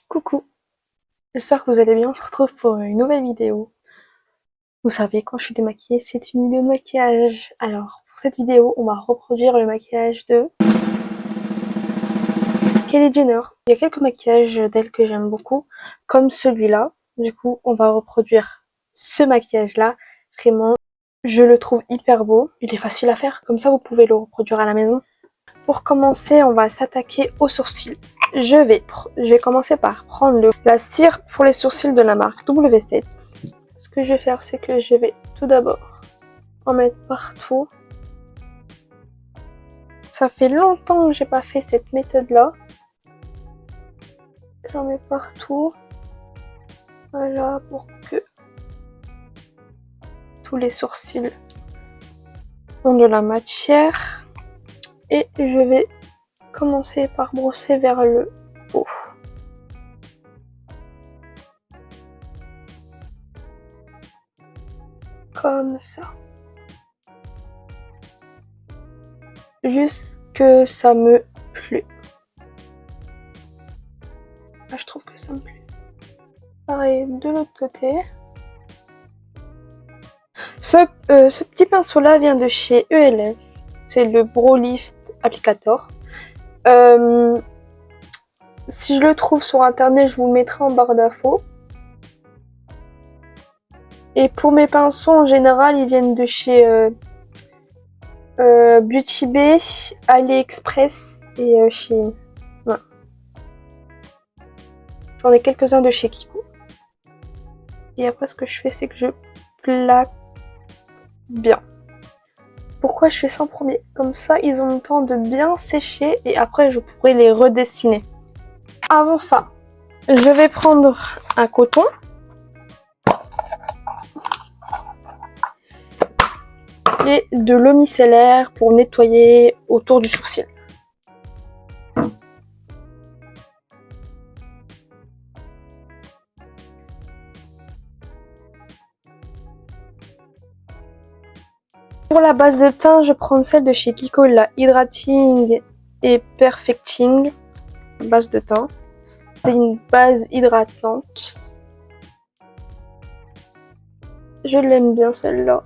Coucou, j'espère que vous allez bien, on se retrouve pour une nouvelle vidéo. Vous savez, quand je suis démaquillée, c'est une vidéo de maquillage. Alors, pour cette vidéo, on va reproduire le maquillage de Kylie Jenner. Il y a quelques maquillages d'elle que j'aime beaucoup, comme celui-là. Du coup, on va reproduire ce maquillage-là. Vraiment, je le trouve hyper beau. Il est facile à faire, comme ça vous pouvez le reproduire à la maison. Pour commencer, on va s'attaquer aux sourcils. Je vais commencer par prendre la cire pour les sourcils de la marque W7. Ce que je vais faire, c'est que je vais tout d'abord en mettre partout. Ça fait longtemps que j'ai pas fait cette méthode-là. J'en mets partout. Voilà, pour que tous les sourcils ont de la matière. Et je vais commencer par brosser vers le haut. Comme ça. Jusque ça me plaît. Là, je trouve que ça me plaît. Pareil de l'autre côté. Ce petit pinceau là vient de chez ELF. C'est le Brow Lift Applicator. Si je le trouve sur internet, je vous le mettrai en barre d'infos. Et pour mes pinceaux, en général, ils viennent de chez Beauty Bay, AliExpress et Shein. Voilà. J'en ai quelques-uns de chez Kiko. Et après, ce que je fais, c'est que je plaque bien. Pourquoi je fais ça en premier? Comme ça, ils ont le temps de bien sécher et après, je pourrai les redessiner. Avant ça, je vais prendre un coton. Et de l'eau micellaire pour nettoyer autour du sourcil. Pour la base de teint, je prends celle de chez Kiko, la Hydrating et Perfecting base de teint. C'est une base hydratante. Je l'aime bien celle-là.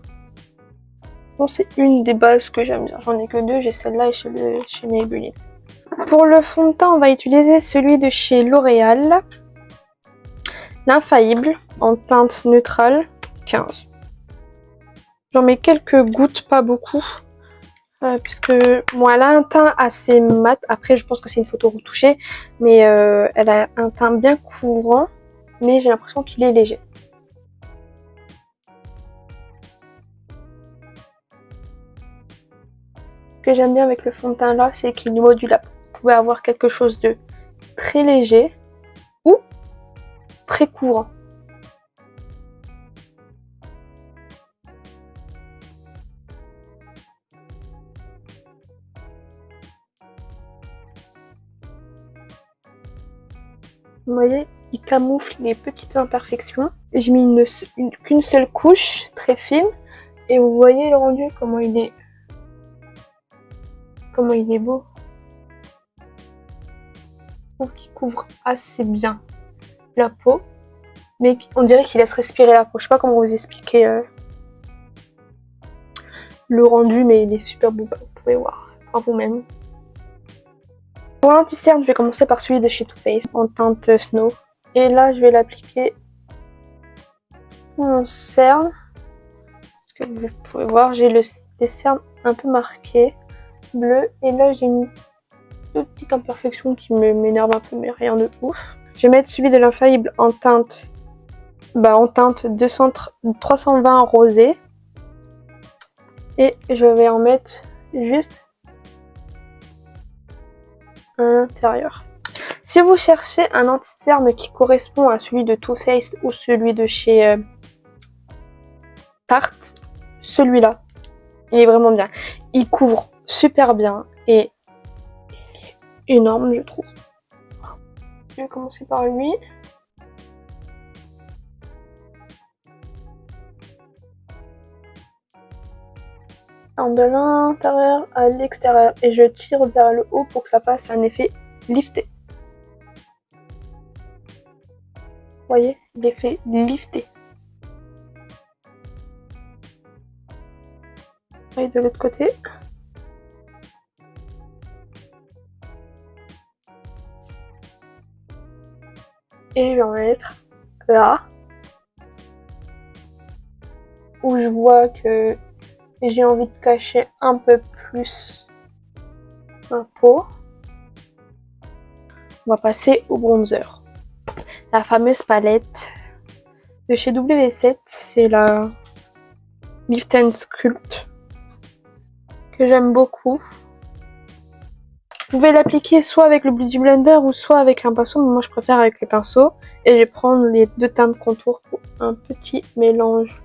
Bon, c'est une des bases que j'aime bien. J'en ai que deux, j'ai celle-là et chez Maybelline. Pour le fond de teint, on va utiliser celui de chez L'Oréal. L'Infaillible en teinte neutrale 15. J'en mets quelques gouttes, pas beaucoup. Puisque bon, elle a un teint assez mat. Après, je pense que c'est une photo retouchée. Mais elle a un teint bien couvrant. Mais j'ai l'impression qu'il est léger. Ce que j'aime bien avec le fond de teint là, c'est qu'il est modulable. Vous pouvez avoir quelque chose de très léger ou très courant. Vous voyez, il camoufle les petites imperfections. J'ai mis qu'une seule couche très fine. Et vous voyez le rendu, comment il est beau. Je trouve qu'il couvre assez bien la peau. Mais on dirait qu'il laisse respirer la peau. Je sais pas comment vous expliquer le rendu, mais il est super beau. Vous pouvez voir par vous-même. Pour l'anti-cerne, je vais commencer par celui de chez Too Faced en teinte Snow. Et là, je vais l'appliquer sur mon cerne. Parce que vous pouvez voir, j'ai des cernes un peu marquées, bleu. Et là, j'ai une petite imperfection qui m'énerve un peu, mais rien de ouf. Je vais mettre celui de l'Infaillible en teinte 320 rosé. Et je vais en mettre juste à l'intérieur. Si vous cherchez un anti-cerne qui correspond à celui de Too Faced ou celui de chez Tarte, celui-là, il est vraiment bien. Il couvre super bien et il est énorme, je trouve. Je vais commencer par lui. De l'intérieur à l'extérieur et je tire vers le haut pour que ça fasse un effet lifté. voyez, il est fait lifter. Et de l'autre côté. Et je vais en mettre là. Où je vois que j'ai envie de cacher un peu plus ma peau. On va passer au bronzer. La fameuse palette de chez W7, c'est la Lift and Sculpt que j'aime beaucoup. Vous pouvez l'appliquer soit avec le Beauty Blender ou soit avec un pinceau, mais moi je préfère avec le pinceau. Et je vais prendre les deux teintes de contour pour un petit mélange.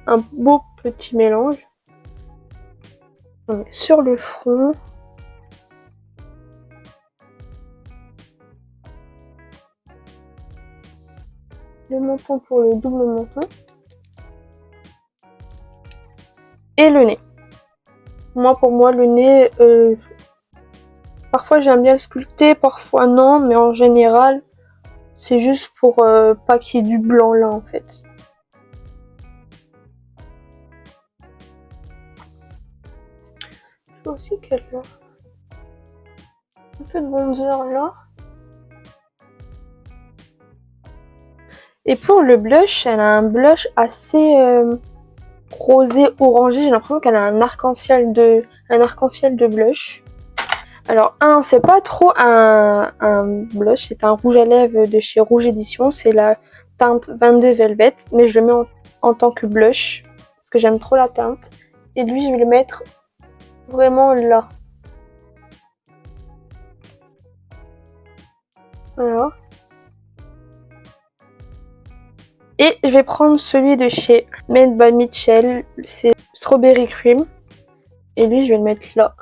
Un beau petit mélange. On met sur le front. Le menton pour le double menton. Et le nez. Pour moi, le nez, parfois j'aime bien le sculpter, parfois non, mais en général, c'est juste pour pas qu'il y ait du blanc là en fait. Je veux aussi qu'elle a un peu de bronzer là. Et pour le blush, elle a un blush assez rosé orangé. J'ai l'impression qu'elle a un arc-en-ciel de blush. Alors c'est pas trop un blush, c'est un rouge à lèvres de chez Rouge Édition. C'est la teinte 22 Velvet, mais je le mets en tant que blush parce que j'aime trop la teinte. Et lui, je vais le mettre vraiment là. Voilà. Et je vais prendre celui de chez Made by Mitchell, c'est Strawberry Cream. Et lui, je vais le mettre là.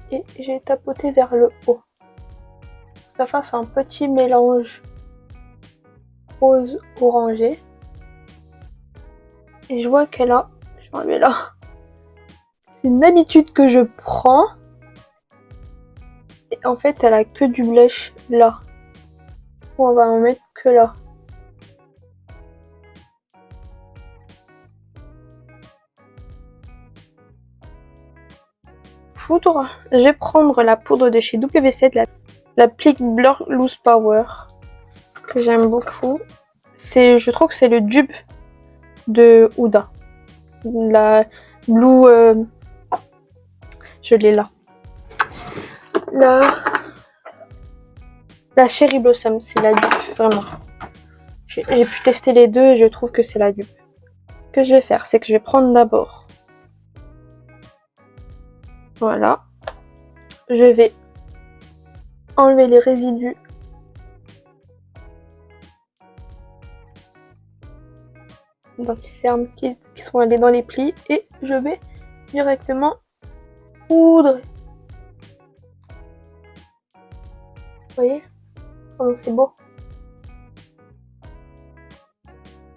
Et j'ai tapoté vers le haut. Que ça fasse un petit mélange rose orangé. Et je vois qu'elle a... Je vais enlever là. C'est une habitude que je prends. Et en fait, elle a que du blush là. On va en mettre que là. Poudre. Je vais prendre la poudre de chez W7, la Plick Blur Loose Power. Que j'aime beaucoup. Je trouve que c'est le dupe de Huda. La Blue... je l'ai là. La Cherry Blossom, c'est la dupe, vraiment. J'ai pu tester les deux et je trouve que c'est la dupe. Ce que je vais faire, c'est que je vais prendre d'abord. Voilà. Je vais enlever les résidus d'anti-cerne qui sont allés dans les plis et je vais directement poudrer. Vous voyez comment c'est beau.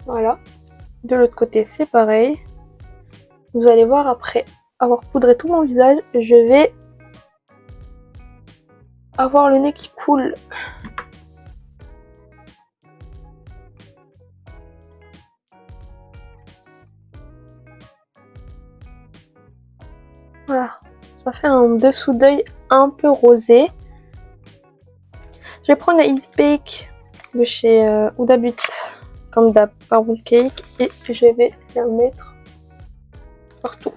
Voilà. De l'autre côté, c'est pareil. Vous allez voir, après avoir poudré tout mon visage, je vais avoir le nez qui coule. Voilà. Ça fait un dessous d'œil un peu rosé. Je vais prendre la Easy Bake de chez Huda Beauty, comme d'hab, Marble Cake, et je vais la mettre partout.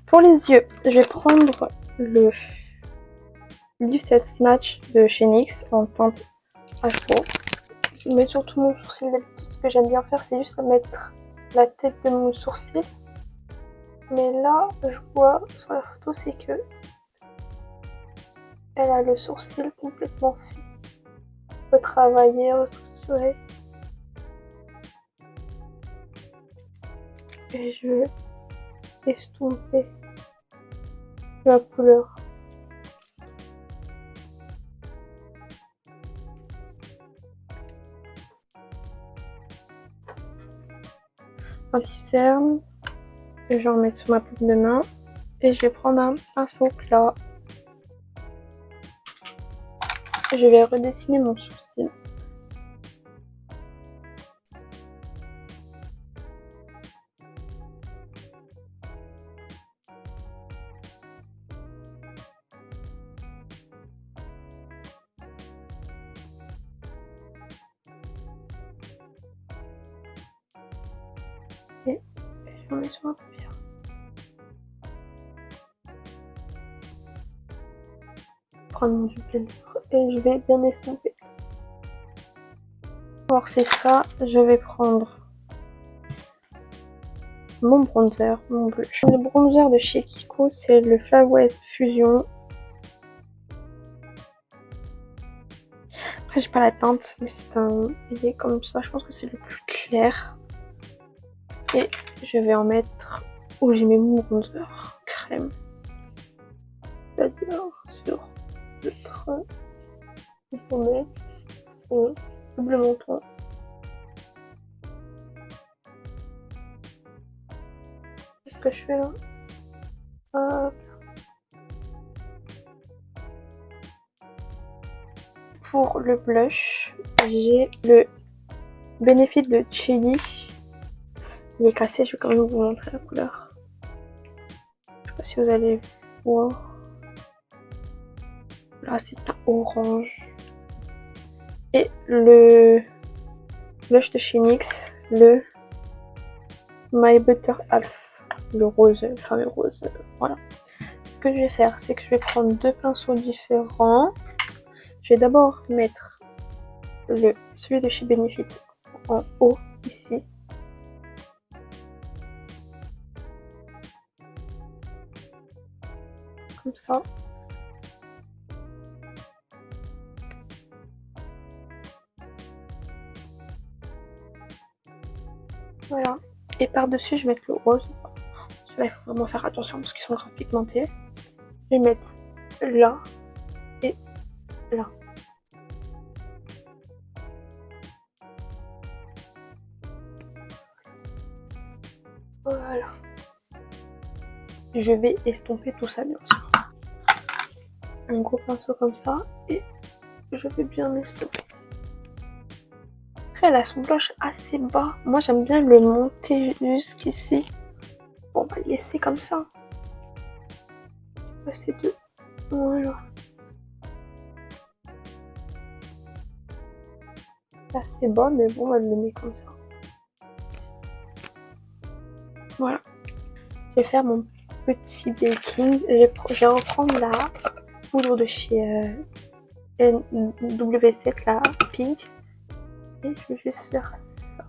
Pour les yeux, je vais prendre le Lift and Snatch de chez NYX en teinte afro. Je mets sur tout mon sourcil. Ce que j'aime bien faire, c'est juste mettre la tête de mon sourcil. Mais là, je vois sur la photo, c'est que elle a le sourcil complètement fait. On peut travailler, restructurer. Et je vais estomper la couleur. anti-cerne. Je vais en mettre sur ma paume de main. Et je vais prendre un pinceau plat. Je vais redessiner mon sourcil. Et je mets sur ma paupière. Prendre mon blender et je vais bien estomper. Pour avoir fait ça, je vais prendre mon bronzer, mon blush. Le bronzer de chez Kiko, c'est le Fly West Fusion. Après, j'ai pas la teinte, mais c'est un billet comme ça. Je pense que c'est le plus clair. Et je vais en mettre où j'ai mis mon bronzer crème. C'est-à-dire sur le creux du pommet au double menton. Qu'est-ce que je fais là? Hop. Pour le blush, j'ai le Benefit de Chili. Il est cassé, je vais quand même vous montrer la couleur. Je sais pas si vous allez voir. Là, c'est un orange. Et le blush de chez NYX, le My Butter Half. Le rose, le fameux rose. Voilà. Ce que je vais faire, c'est que je vais prendre deux pinceaux différents. Je vais d'abord mettre celui de chez Benefit en haut, ici. Comme ça. Voilà. Et par-dessus, je vais mettre le rose. Celui-là, il faut vraiment faire attention parce qu'ils sont grave pigmentés. Je vais mettre là et là. Voilà. Je vais estomper tout ça, bien sûr. Un gros pinceau comme ça et je vais bien estomper. Après, elle a son blush assez bas. Moi, j'aime bien le monter jusqu'ici. Bon, on va le laisser comme ça. Passer deux. Voilà. C'est assez bas, mais bon, elle le met comme ça. Voilà. Je vais faire mon petit baking. Je vais reprendre la poudre de chez NW7, la pink. Et je vais juste faire ça.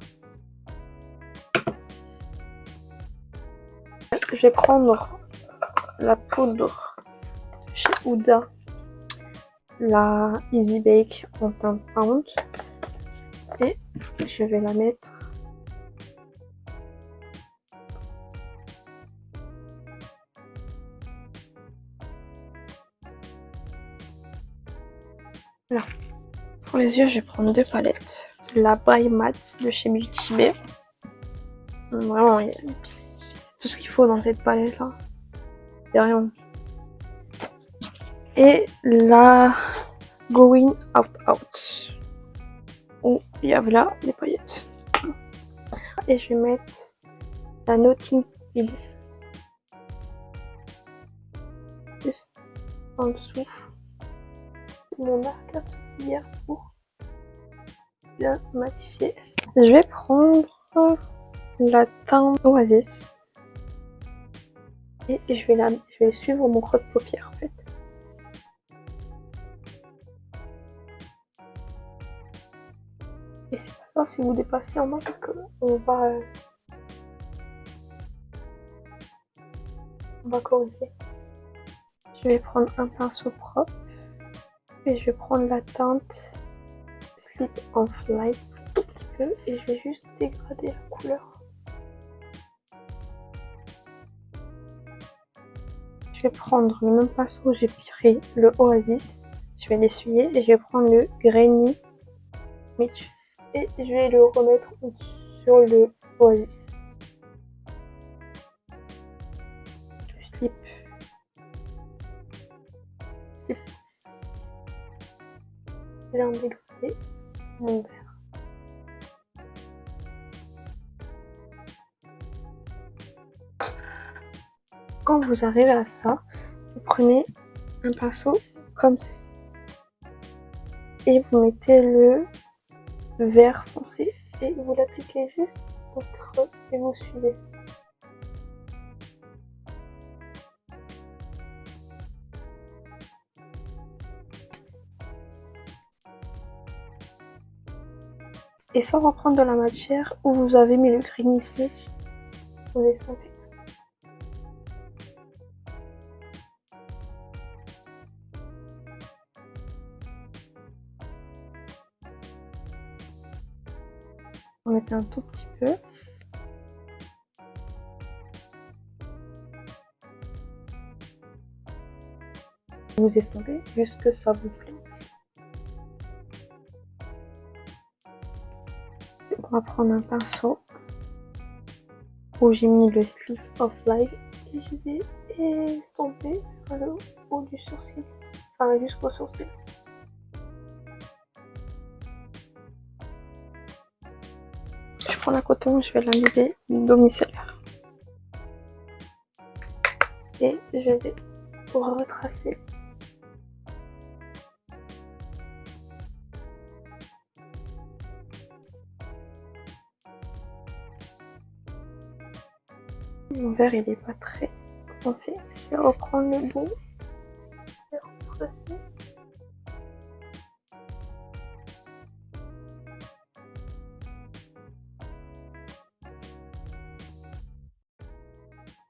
Je vais prendre la poudre chez Huda, la Easy Bake en teinte pound. Et je vais la mettre là. Pour les yeux, je vais prendre deux palettes. La By Matte de chez Beauty Bay. Vraiment, il y a tout ce qu'il faut dans cette palette là. Il n'y a rien. Et la Going Out Out. Où il y a là les paillettes. Et je vais mettre la Notting Hill. Juste en dessous de mon arcade sourcilière pour bien matifier. Je vais prendre la teinte Oasis et je vais suivre mon creux de paupière en fait. Et c'est pas grave si vous dépassez en bas parce que on va corriger. Je vais prendre un pinceau propre et je vais prendre la teinte Slip of Light tout petit peu et je vais juste dégrader la couleur. Je vais prendre le même pinceau où j'ai pris le Oasis, je vais l'essuyer et je vais prendre le Grainy Smidge et je vais le remettre sur le Oasis. bien dégoûté mon verre. Quand vous arrivez à ça, vous prenez un pinceau comme ceci et vous mettez le vert foncé et vous l'appliquez juste au creux et vous suivez. Et ça va prendre de la matière où vous avez mis le Greeny Snitch. Vous l'estompez. Vous mettez un tout petit peu. Vous estompez jusque ça vous plaît. On va prendre un pinceau où j'ai mis le Sleeve of Light et je vais estomper sur le haut du sourcil, enfin jusqu'au sourcil. Je prends la coton, je vais la lever domiciliaire et je vais retracer. Mon verre il est pas très foncé. Je vais reprendre le bout et retracer.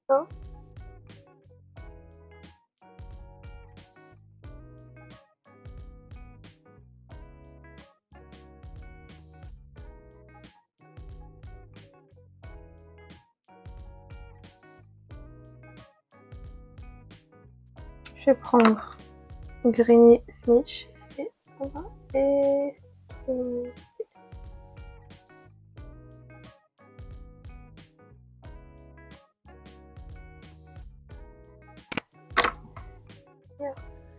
Ça. Je vais prendre Greeny Snitch et on va estomper.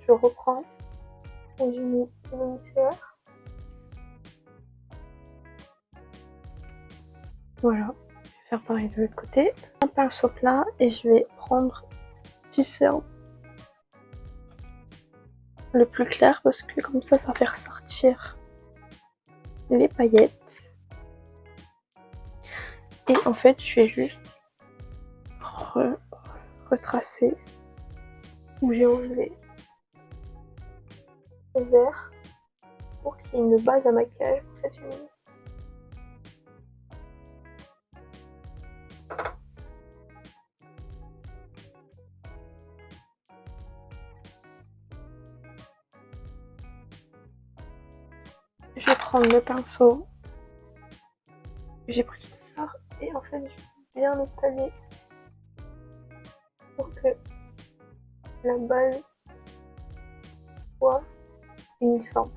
Je reprends où j'ai mis le mixeur. Voilà, je vais faire pareil de l'autre côté. Un pinceau plat et je vais prendre du sel. Le plus clair parce que comme ça fait ressortir les paillettes. Et en fait, je vais juste retracer où j'ai enlevé le vert pour qu'il y ait une base à maquillage pour cette unité. Je vais prendre le pinceau que j'ai pris tout à l'heure et en fait je vais bien étaler pour que la base soit uniforme.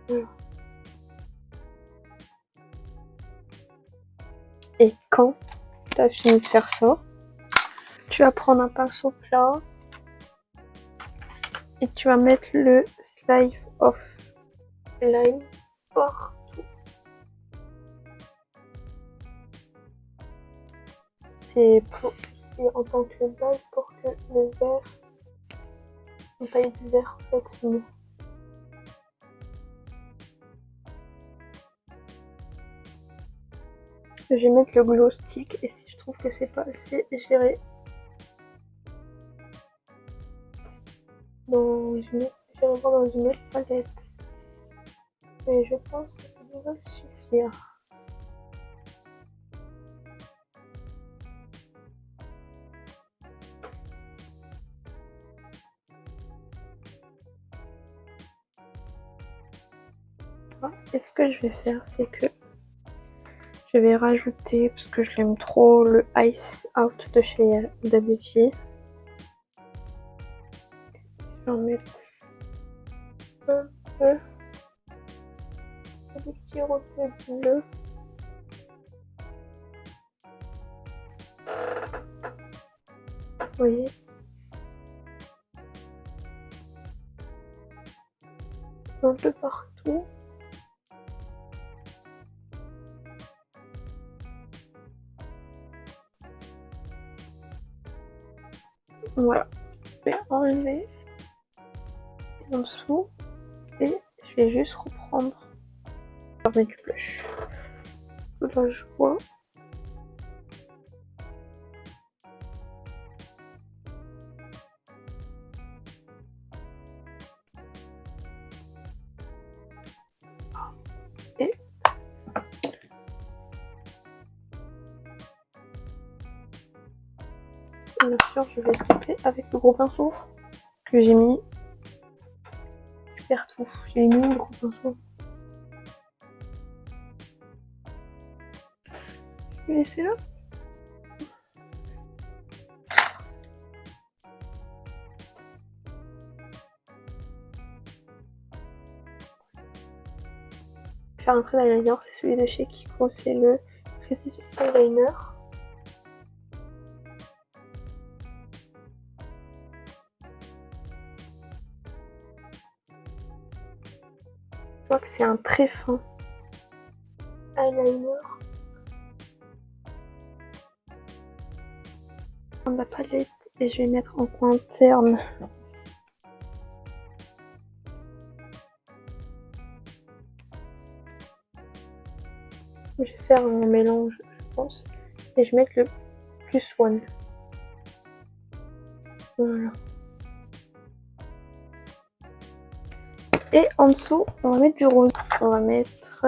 Voilà. Et quand tu as fini de faire ça, tu vas prendre un pinceau plat et tu vas mettre le Sleeve of Light partout. C'est en tant que base pour que le vert, la paillette du vert en fait finisse. Je vais mettre le glow stick et si je trouve que c'est pas assez, j'irai voir dans une autre palette. Et je pense que ça devrait suffire. Et ce que je vais faire, c'est que je vais rajouter, parce que je l'aime trop, le Ice Out de chez Huda Beauty. Je vais en mettre un peu. Des petits reflets bleus. Vous voyez? Un peu partout. Voilà, je vais enlever en dessous et je vais juste reprendre. Je vais mettre du blush. Là, je vois. Et bien sûr, je vais estomper avec le gros pinceau que j'ai mis. Je perds tout. J'ai mis le gros pinceau. Je vais laisser là. Faire un trait d'eyeliner, c'est celui de chez Kiko, c'est le Precision Eyeliner. Je vois que c'est un très fin eyeliner. Je vais prendre la palette et je vais mettre en coin interne. Je vais faire un mélange, je pense, et je vais mettre le plus one. Voilà. Et en dessous, on va mettre du rose. On va mettre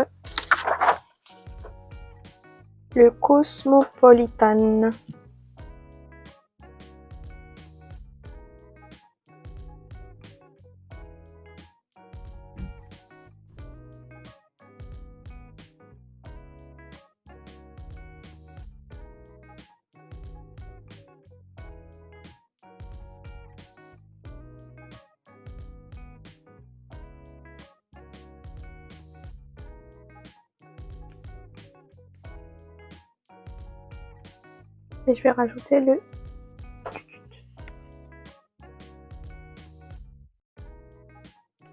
le Cosmopolitan. Et je vais rajouter le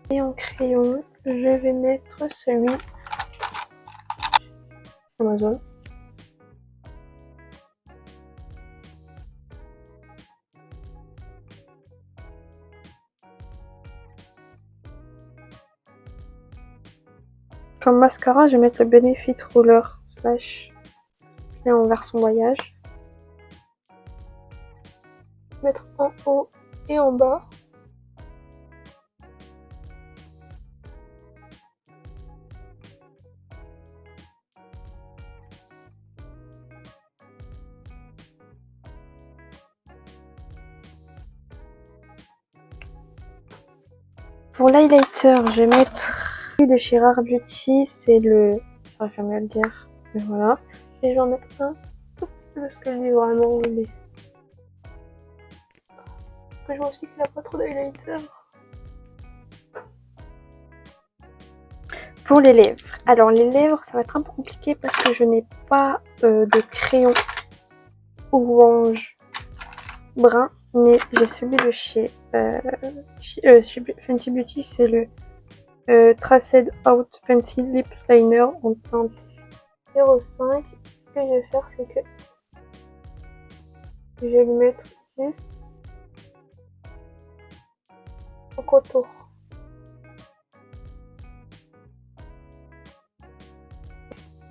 et en crayon, je vais mettre celui Amazon. Comme mascara, je vais mettre le Benefit Roller Slash et en version voyage. Mettre en haut et en bas. Pour l'highlighter, je vais mettre celui de chez Rare Beauty, c'est le... J'aurais jamais à le dire, mais voilà. Et je vais en mettre un tout petit peu parce qu'elle est vraiment... Mais... Je vois aussi qu'il n'a pas trop d'highlighter. Pour les lèvres. Alors les lèvres, ça va être un peu compliqué parce que je n'ai pas de crayon orange brun, mais j'ai celui de chez Fenty Beauty, c'est le Traced Out Pencil Lip Liner en teinte 05. Ce que je vais faire, c'est que je vais lui mettre juste au contour.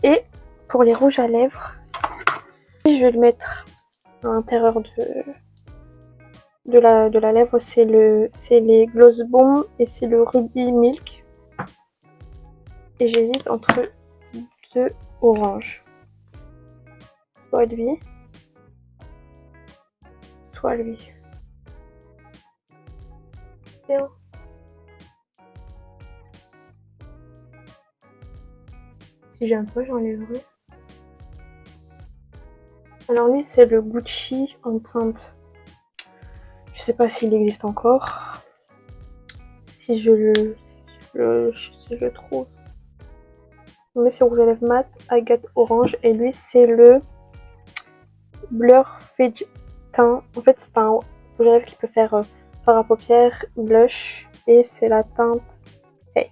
Et pour les rouges à lèvres, je vais le mettre à l'intérieur de la lèvre, c'est les Gloss Bomb et c'est le Ruby Milk. Et j'hésite entre deux oranges. Soit lui, soit lui. Bien. Si j'aime pas, j'enlèverai. Alors lui, c'est le Gucci en teinte. Je sais pas s'il existe encore. Si je le trouve. Mais c'est rouge à lèvres mat, agate orange. Et lui, c'est le Blur Fidge teint. En fait, c'est un rouge à lèvres qui peut faire fard à paupières, blush, et c'est la teinte Hey.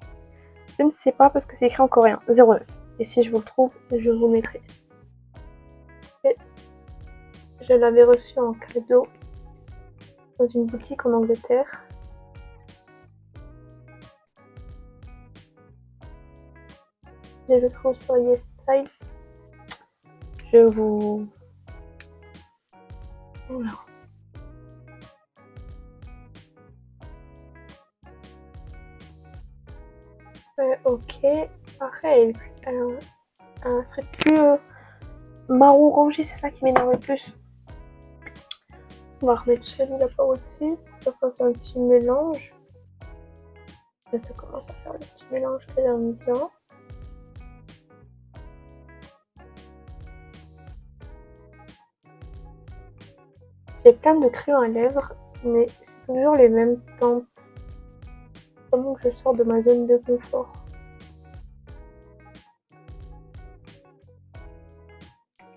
Je ne sais pas parce que c'est écrit en coréen, 09. Et si je vous le trouve, je vous mettrai. Et je l'avais reçu en cadeau dans une boutique en Angleterre. Je le trouve sur YesStyle. Je vous... Voilà. Ok. Après, elle a un trait plus marron orangé, c'est ça qui m'énerve le plus. On va remettre celui-là par au-dessus pour que ça fasse un petit mélange. Là, ça commence à faire le petit mélange que j'aime bien. J'ai plein de crayons à lèvres, mais c'est toujours les mêmes teintes. Comment que je sors de ma zone de confort.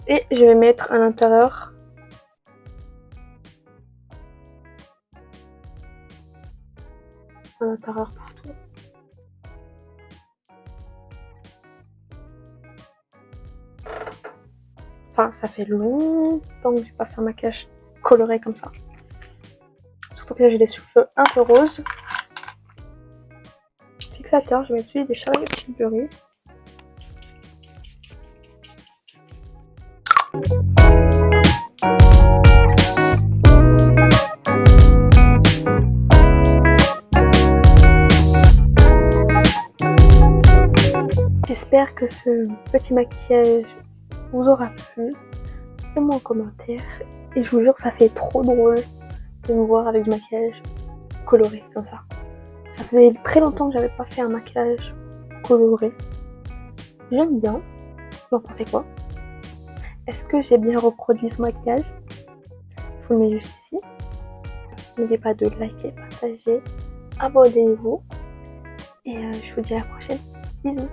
Et je vais mettre à l'intérieur partout. Enfin, ça fait longtemps que je n'ai pas fait un maquillage coloré comme ça. Surtout que là, j'ai des cheveux un peu roses. Fixateur, je vais utiliser des Charlotte Tilbury. J'espère que ce petit maquillage vous aura plu. Faites-moi en commentaire. Et je vous jure, ça fait trop drôle de me voir avec du maquillage coloré comme ça. Ça faisait très longtemps que j'avais pas fait un maquillage coloré. J'aime bien. Vous en pensez quoi? Est-ce que j'ai bien reproduit ce maquillage? Je vous le mets juste ici. N'oubliez pas de liker, partager, abonnez-vous. Et je vous dis à la prochaine. Bisous.